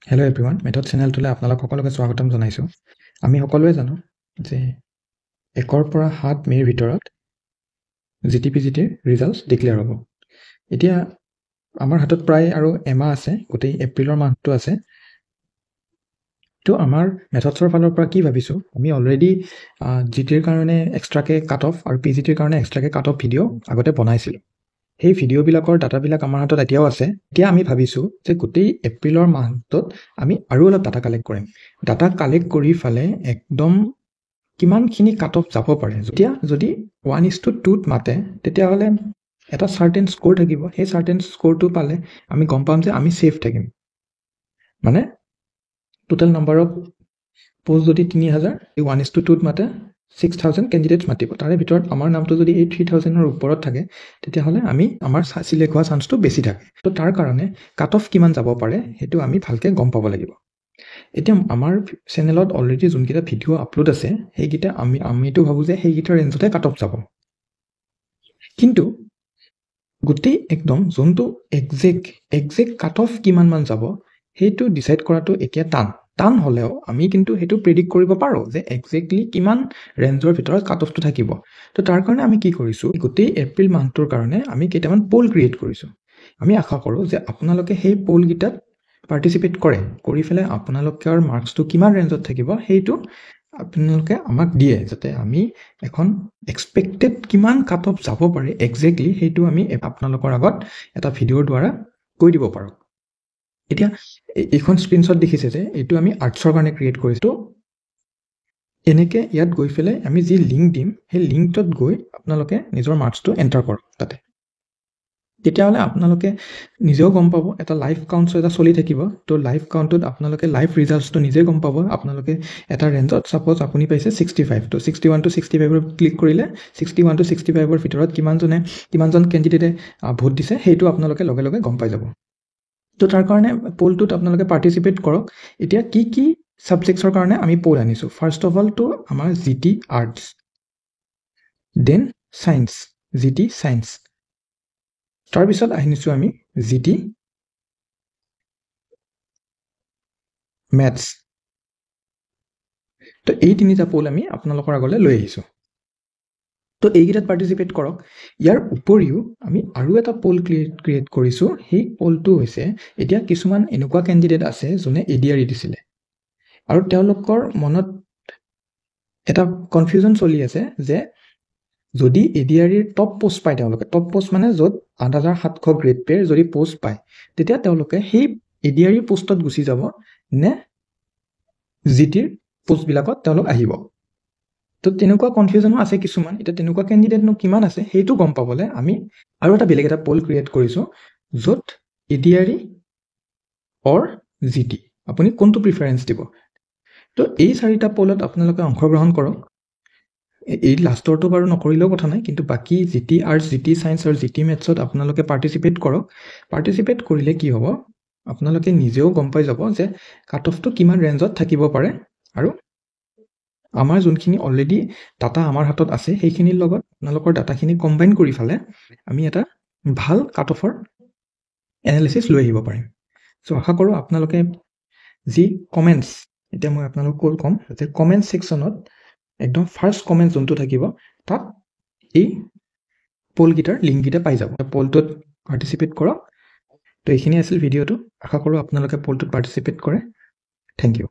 Hello' everyone, method চেনেলটোলৈ আপোনালোক সকলোকে স্বাগতম জনাইছোঁ। আমি সকলোৱে জানো যে 1ৰ পৰা 7 মে'ৰ ভিতৰত GTPGTৰ ৰিজাল্টছ ডিক্লেয়াৰ হ'ব। এতিয়া আমাৰ হাতত প্ৰায় আৰু এমাহ আছে, গোটেই এপ্ৰিলৰ মাহটো আছে। তো আমাৰ মেথডছৰ ফালৰ পৰা কি ভাবিছোঁ, আমি অলৰেডি GTৰ কাৰণে এক্সট্ৰাকৈ কাট অফ আৰু PGTৰ কাৰণে এক্সট্ৰাকৈ কাট অফ ভিডিঅ' আগতে বনাইছিলোঁ। সেই ভিডিঅ'বিলাকৰ ডাটাবিলাক আমাৰ হাতত এতিয়াও আছে। এতিয়া আমি ভাবিছোঁ যে গোটেই এপ্ৰিলৰ মাহটোত আমি আৰু অলপ ডাটা কালেক্ট কৰিম। ডাটা কালেক্ট কৰি ফালে একদম কিমানখিনি কাট অফ যাব পাৰে। যদি 1:2ত মাতে, তেতিয়াহ'লে এটা চাৰ্টেন স্ক'ৰ থাকিব। সেই চাৰ্টেন স্ক'ৰটো পালে আমি গম পাম যে আমি ছেফ থাকিম। মানে টোটেল নম্বৰ অফ পোষ্ট যদি 3000, 1:2ত মাতে 6000 কেণ্ডিডেটছ মাতিব। তাৰে ভিতৰত আমাৰ নামটো যদি এই 3000ৰ ওপৰত থাকে, তেতিয়াহ'লে আমাৰ চিলেক্ট হোৱা চান্সটো বেছি থাকে। তো তাৰ কাৰণে কাট অফ কিমান যাব পাৰে সেইটো আমি ভালকৈ গম পাব লাগিব। এতিয়া আমাৰ চেনেলত অলৰেডি যোনকেইটা ভিডিঅ' আপলোড আছে, সেইকেইটা আমিতো ভাবোঁ যে সেইকেইটা ৰেঞ্জতে কাট অফ যাব। কিন্তু গোটেই একদম যোনটো একজেক্ট কাট অফ কিমানমান যাব, সেইটো ডিচাইড কৰাটো এতিয়া টান হ'লেও আমি কিন্তু সেইটো প্ৰেডিক্ট কৰিব পাৰোঁ যে একজেক্টলি কিমান ৰেঞ্জৰ ভিতৰত কাট অফটো থাকিব। তো তাৰ কাৰণে আমি কি কৰিছোঁ, গোটেই এপ্ৰিল মাহটোৰ কাৰণে আমি কেইটামান পল ক্ৰিয়েট কৰিছোঁ। আমি আশা কৰোঁ যে আপোনালোকে সেই পলকেইটাত পাৰ্টিচিপেট কৰি পেলাই আপোনালোকৰ মাৰ্কছটো কিমান ৰেঞ্জত থাকিব সেইটো আপোনালোকে আমাক দিয়ে, যাতে আমি এখন এক্সপেক্টেড কিমান কাট অফ যাব পাৰে একজেক্টলি সেইটো আমি আপোনালোকৰ আগত এটা ভিডিঅ'ৰ দ্বাৰা কৈ দিব পাৰোঁ। এতিয়া এইখন স্ক্ৰীনশ্বট দেখিছে যে এইটো আমি আৰ্টছৰ কাৰণে ক্ৰিয়েট কৰিছোঁ। এনেকৈ ইয়াত গৈ পেলাই আমি যি লিংক দিম, সেই লিংকটোত গৈ আপোনালোকে নিজৰ মাৰ্কছটো এণ্টাৰ কৰক তাতে। তেতিয়াহ'লে আপোনালোকে নিজেও গম পাব, এটা লাইভ কাউণ্টছ এটা চলি থাকিব। তো লাইভ কাউণ্টত আপোনালোকে লাইভ ৰিজাল্টছটো নিজে গম পাব। আপোনালোকে এটা ৰেঞ্জত ছাপ'জ আপুনি পাইছে 65, তো 61 to 65 ক্লিক কৰিলে 61 to 65ৰ ভিতৰত কিমানজন কেণ্ডিডেটে ভোট দিছে সেইটো আপোনালোকে লগে লগে গম পাই যাব। তো তাৰ কাৰণে পলটোত আপোনালোকে পাৰ্টিচিপেট কৰক। এতিয়া কি ছাবজেক্টছৰ কাৰণে আমি পল আনিছোঁ, ফাৰ্ষ্ট অফ অল তো আমাৰ GT arts, then science, GT science, তাৰপিছত আহিছোঁ আমি GT মেথছ। তো এই তিনিটা পল আমি আপোনালোকৰ আগলৈ লৈ আহিছোঁ। তো এইকেইটাত পাৰ্টিচিপেট কৰক। ইয়াৰ উপৰিও আমি আৰু এটা পল ক্ৰিয়েট কৰিছোঁ। সেই পলটো হৈছে, এতিয়া কিছুমান এনেকুৱা কেণ্ডিডেট আছে যোনে ADRE দিছিলে আৰু তেওঁলোকৰ মনত এটা কনফিউজন চলি আছে যে যদি ADREৰ টপ পোষ্ট পায়, তেওঁলোকে টপ পোষ্ট মানে য'ত 8700 গ্ৰেড পেৰ যদি পোষ্ট পায়, তেতিয়া তেওঁলোকে সেই ADRE পোষ্টত গুচি যাব নে GTৰ পোষ্টবিলাকত তেওঁলোক আহিব। তো তেনেকুৱা কনফিউজনো আছে কিছুমান। এতিয়া তেনেকুৱা কেণ্ডিডেটনো কিমান আছে সেইটো গম পাবলৈ আমি আৰু বেলেগ এটা পল ক্ৰিয়েট কৰিছোঁ, য'ত ADRE অৰ GT আপুনি কোনটো প্ৰিফাৰেঞ্চ দিব। তো এই 4টা পলত আপোনালোকে অংশগ্ৰহণ কৰক। এই লাষ্টৰটো বাৰু নকৰিলেও কথা নাই, কিন্তু বাকী GT আৰ্টছ, GT ছায়েন্স আৰু GT মেথছত আপোনালোকে পাৰ্টিচিপেট কৰক। পাৰ্টিচিপেট কৰিলে কি হ'ব, আপোনালোকে নিজেও গম পাই যাব যে কাট অফটো কিমান ৰেঞ্জত থাকিব পাৰে। আৰু আমাৰ যোনখিনি অলৰেডি ডাটা আমাৰ হাতত আছে, সেইখিনিৰ লগত আপোনালোকৰ ডাটাখিনি কম্বাইন কৰি ফালে আমি এটা ভাল কাট অফৰ এনালিচিছ লৈ আহিব পাৰিম। চ' আশা কৰোঁ আপোনালোকে যি কমেণ্টছ, এতিয়া মই আপোনালোকক ক'ম যে কমেণ্ট ছেকশ্যনত একদম ফাৰ্ষ্ট কমেণ্ট যোনটো থাকিব, তাত এই পলকেইটাৰ লিংককেইটা পাই যাব। পলটোত পাৰ্টিচিপেট কৰক। তো এইখিনি আছিল ভিডিঅ'টো। আশা কৰোঁ আপোনালোকে পলটোত পাৰ্টিচিপেট কৰে। Thank U.